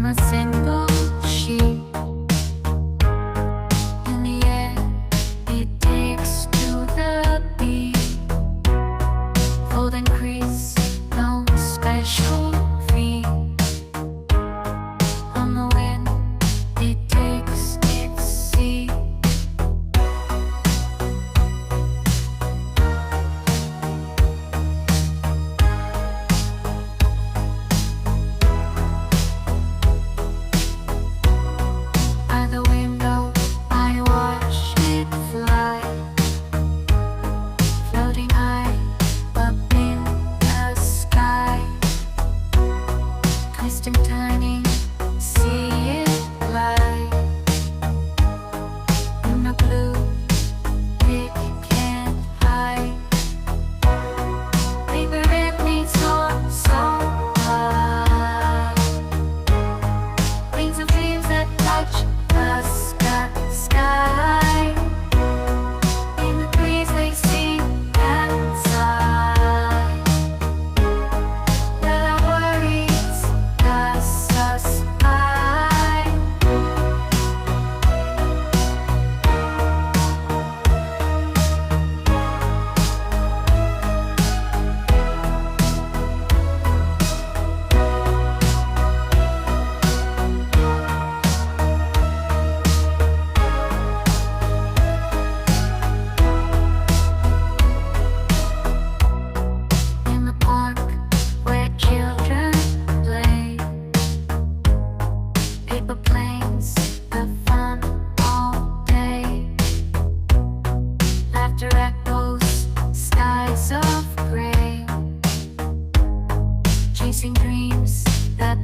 from a single sheet. In the air, it takes to the beat. Fold and crease, no special feat. On the wind, it takes its seat. By the window, I watch it fly, floating high up in the sky. Twist and turning, see it glide. In the blue, it can't hide. Paper it needs so high. Wings of dreams that touch the sky. In the breeze they sing and sigh. Let our worries pass us by. In the park where children play, paper planes have fun all day. Laughter echoes skies of gray, chasing dreams that